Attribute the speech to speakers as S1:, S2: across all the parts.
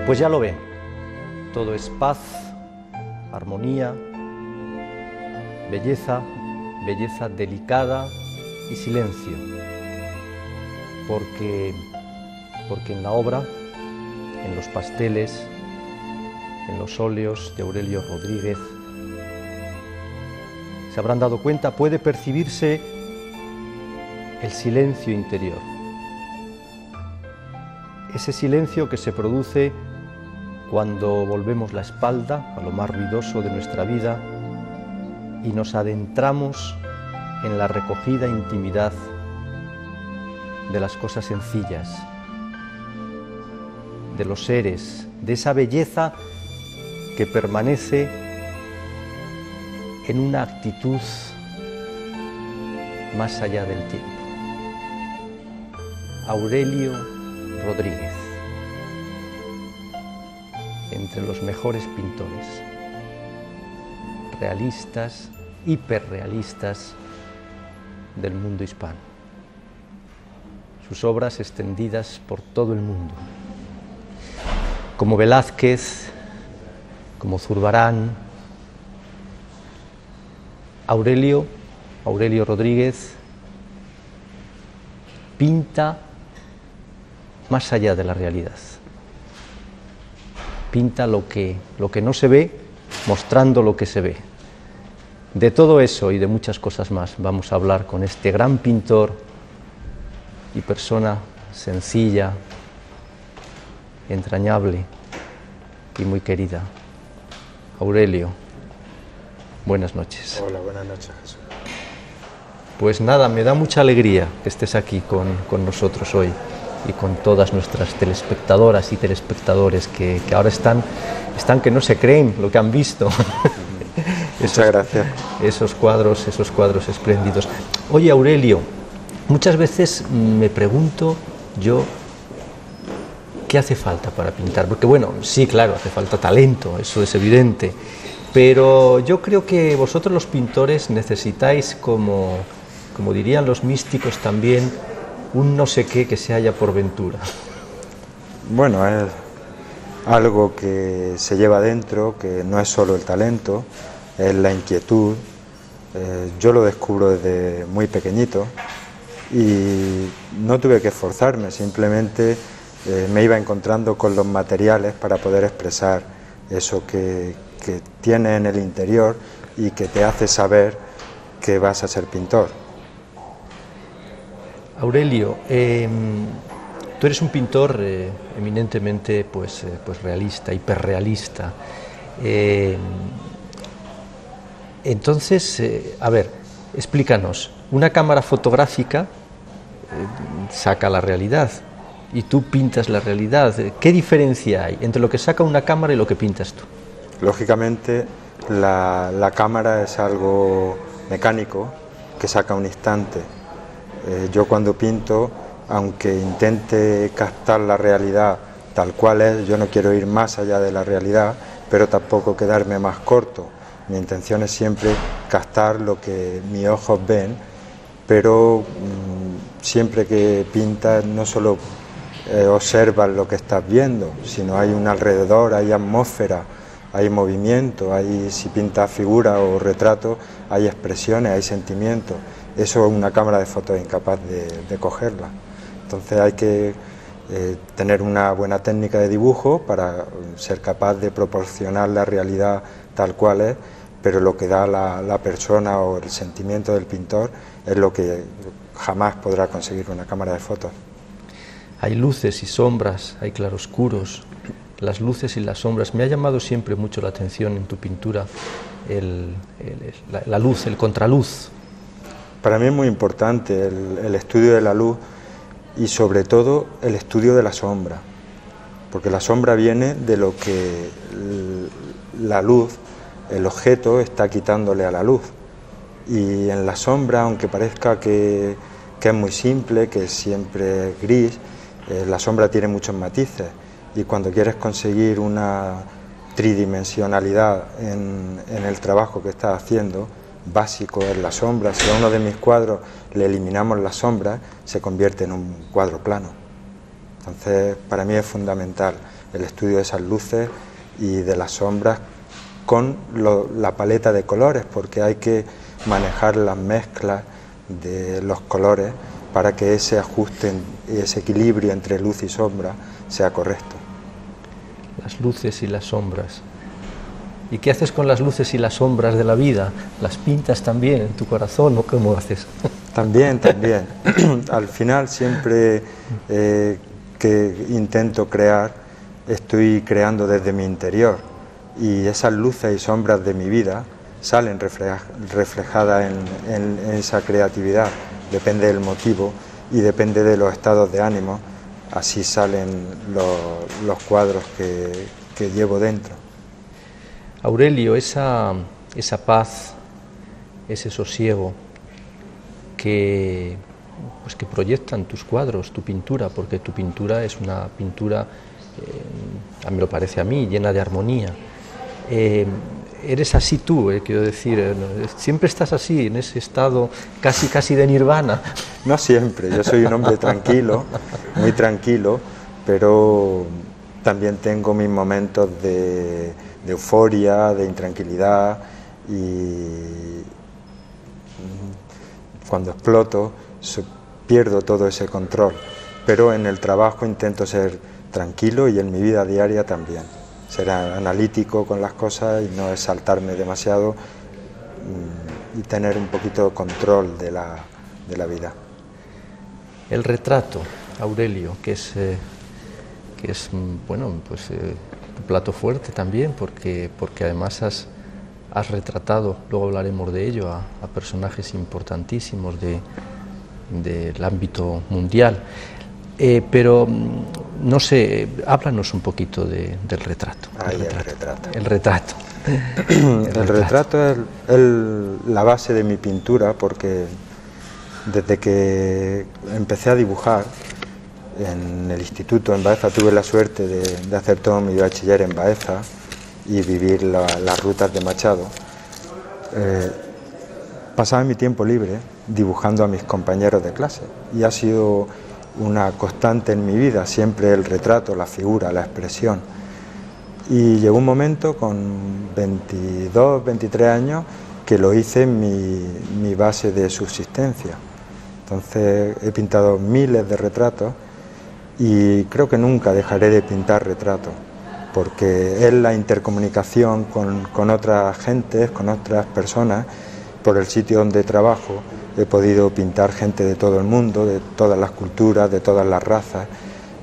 S1: Pues ya lo ven, todo es paz, armonía, belleza, belleza delicada y silencio, porque en la obra, en los pasteles, en los óleos de Aurelio Rodríguez, se habrán dado cuenta, puede percibirse el silencio interior. Ese silencio que se produce cuando volvemos la espalda a lo más ruidoso de nuestra vida y nos adentramos en la recogida intimidad de las cosas sencillas, de los seres, de esa belleza que permanece en una actitud más allá del tiempo. Aurelio Rodríguez, entre los mejores pintores, realistas, hiperrealistas del mundo hispano. Sus obras extendidas por todo el mundo, como Velázquez, como Zurbarán. Aurelio Rodríguez pinta más allá de la realidad. Pinta lo que no se ve, mostrando lo que se ve. De todo eso y de muchas cosas más vamos a hablar con este gran pintor y persona sencilla, entrañable y muy querida. Aurelio, buenas noches.
S2: Hola, buenas noches, Jesús.
S1: Pues nada, me da mucha alegría que estés aquí con nosotros hoy y con todas nuestras telespectadoras y telespectadores que ahora están que no se creen lo que han visto.
S2: Muchas gracias.
S1: Esos cuadros espléndidos. Oye, Aurelio, muchas veces me pregunto yo qué hace falta para pintar, porque bueno, sí, claro, hace falta talento, eso es evidente, pero yo creo que vosotros los pintores necesitáis, como dirían los místicos también, un no sé qué que se halla por ventura.
S2: Bueno, es algo que se lleva dentro, que no es solo el talento, es la inquietud. Yo lo descubro desde muy pequeñito y no tuve que esforzarme, simplemente me iba encontrando con los materiales para poder expresar eso que tiene en el interior y que te hace saber que vas a ser pintor.
S1: Aurelio, tú eres un pintor eminentemente pues realista, hiperrealista. Entonces, a ver, explícanos, una cámara fotográfica saca la realidad y tú pintas la realidad. ¿Qué diferencia hay entre lo que saca una cámara y lo que pintas tú?
S2: Lógicamente, la cámara es algo mecánico que saca un instante. Yo cuando pinto, aunque intente captar la realidad tal cual es, yo no quiero ir más allá de la realidad, pero tampoco quedarme más corto. Mi intención es siempre captar lo que mis ojos ven, pero siempre que pintas no solo observas lo que estás viendo, sino hay un alrededor, hay atmósfera, hay movimiento, si pintas figuras o retratos, hay expresiones, hay sentimientos. Eso una cámara de fotos es incapaz de cogerla. Entonces hay que tener una buena técnica de dibujo para ser capaz de proporcionar la realidad tal cual es, pero lo que da la persona o el sentimiento del pintor es lo que jamás podrá conseguir una cámara de fotos.
S1: Hay luces y sombras, hay claroscuros, las luces y las sombras. Me ha llamado siempre mucho la atención en tu pintura la luz, el contraluz.
S2: Para mí es muy importante el estudio de la luz y sobre todo el estudio de la sombra, porque la sombra viene de lo que la luz, el objeto, está quitándole a la luz. Y en la sombra, aunque parezca que es muy simple, que siempre es gris, la sombra tiene muchos matices y cuando quieres conseguir una tridimensionalidad en el trabajo que estás haciendo, básico es la sombra. Si a uno de mis cuadros le eliminamos la sombra, se convierte en un cuadro plano. Entonces, para mí es fundamental el estudio de esas luces y de las sombras con la paleta de colores, porque hay que manejar las mezclas de los colores para que ese ajuste y ese equilibrio entre luz y sombra sea correcto.
S1: Las luces y las sombras. ¿Y qué haces con las luces y las sombras de la vida? ¿Las pintas también en tu corazón o cómo haces?
S2: También. Al final siempre que intento crear, estoy creando desde mi interior, y esas luces y sombras de mi vida salen reflejadas en esa creatividad. Depende del motivo y depende de los estados de ánimo, así salen los cuadros que llevo dentro.
S1: Aurelio, esa paz, ese sosiego que proyectan tus cuadros, tu pintura, porque tu pintura es una pintura, a mí lo parece a mí, llena de armonía. Eres así tú, quiero decir, siempre estás así, en ese estado casi de nirvana.
S2: No siempre, yo soy un hombre tranquilo, muy tranquilo, pero también tengo mis momentos de euforia, de intranquilidad, y cuando exploto pierdo todo ese control, pero en el trabajo intento ser tranquilo y en mi vida diaria también, ser analítico con las cosas y no exaltarme demasiado y tener un poquito de control de la vida.
S1: El retrato, Aurelio, que es bueno, pues un plato fuerte también, porque además has retratado, luego hablaremos de ello, a personajes importantísimos del ámbito mundial. Pero no sé, háblanos un poquito del retrato. El retrato.
S2: El retrato es la base de mi pintura, porque desde que empecé a dibujar en el instituto en Baeza tuve la suerte de hacer todo mi bachiller en Baeza y vivir las rutas de Machado. Pasaba mi tiempo libre dibujando a mis compañeros de clase y ha sido una constante en mi vida, siempre el retrato, la figura, la expresión. Y llegó un momento con 22, 23 años que lo hice mi base de subsistencia. Entonces he pintado miles de retratos y creo que nunca dejaré de pintar retratos, porque es la intercomunicación con otras gentes, con otras personas. Por el sitio donde trabajo he podido pintar gente de todo el mundo, de todas las culturas, de todas las razas,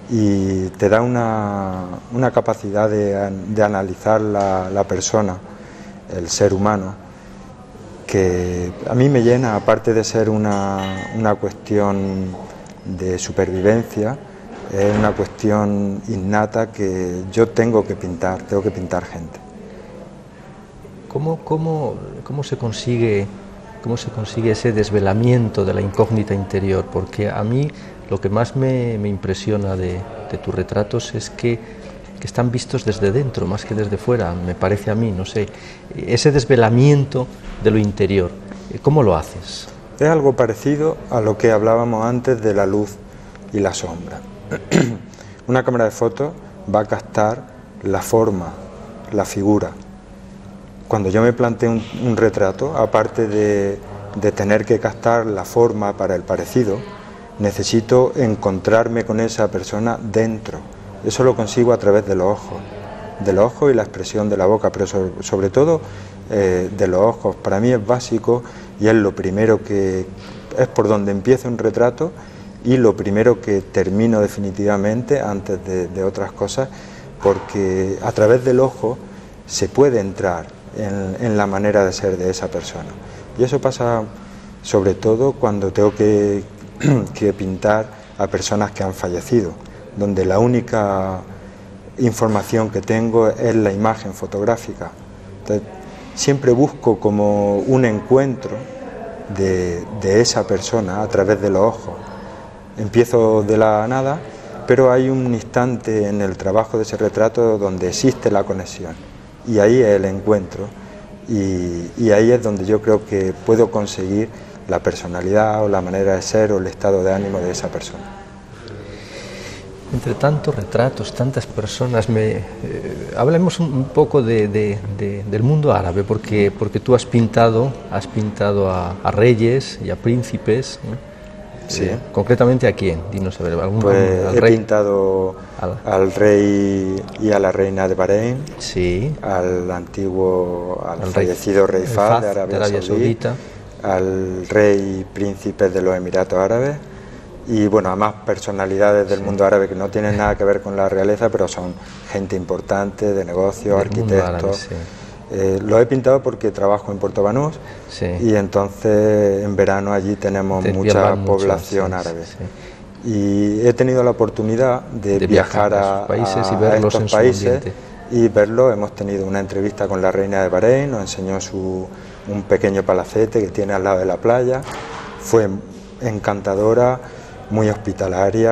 S2: y te da una capacidad de analizar la persona, el ser humano, que a mí me llena, aparte de ser una cuestión de supervivencia, es una cuestión innata que yo tengo que pintar gente.
S1: ¿Cómo se consigue ese desvelamiento de la incógnita interior? Porque a mí lo que más me impresiona de tus retratos es que están vistos desde dentro más que desde fuera, me parece a mí, no sé, ese desvelamiento de lo interior, ¿cómo lo haces?
S2: Es algo parecido a lo que hablábamos antes de la luz y la sombra. Una cámara de fotos va a captar la forma, la figura. Cuando yo me planteo un retrato, aparte de tener que captar la forma para el parecido, necesito encontrarme con esa persona dentro. Eso lo consigo a través de los ojos y la expresión de la boca, pero sobre todo de los ojos. Para mí es básico y es lo primero que es por donde empieza un retrato y lo primero que termino definitivamente antes de otras cosas, porque a través del ojo se puede entrar en la manera de ser de esa persona. Y eso pasa sobre todo cuando tengo que pintar a personas que han fallecido, donde la única información que tengo es la imagen fotográfica. Entonces, siempre busco como un encuentro de esa persona a través de los ojos. Empiezo de la nada, pero hay un instante en el trabajo de ese retrato donde existe la conexión. Y ahí es el encuentro, y ahí es donde yo creo que puedo conseguir la personalidad o la manera de ser o el estado de ánimo de esa persona.
S1: Entre tantos retratos, tantas personas, hablemos un poco del mundo árabe, porque tú has pintado a reyes y a príncipes, ¿no?
S2: Sí.
S1: Concretamente, ¿a quién? Dinos a ver, ¿algún
S2: pues he pintado al rey y a la reina de Bahrein,
S1: sí,
S2: al fallecido rey Fahd de Arabia Saudita, al rey y príncipe de los Emiratos Árabes, y bueno, a más personalidades del mundo árabe que no tienen nada que ver con la realeza, pero son gente importante de negocios, arquitectos. Lo he pintado porque trabajo en Puerto Banús, y entonces en verano allí tenemos mucha población árabe. Y he tenido la oportunidad de viajar a estos países y verlo. Hemos tenido una entrevista con la reina de Bahrein, nos enseñó un pequeño palacete que tiene al lado de la playa. Fue encantadora, muy hospitalaria.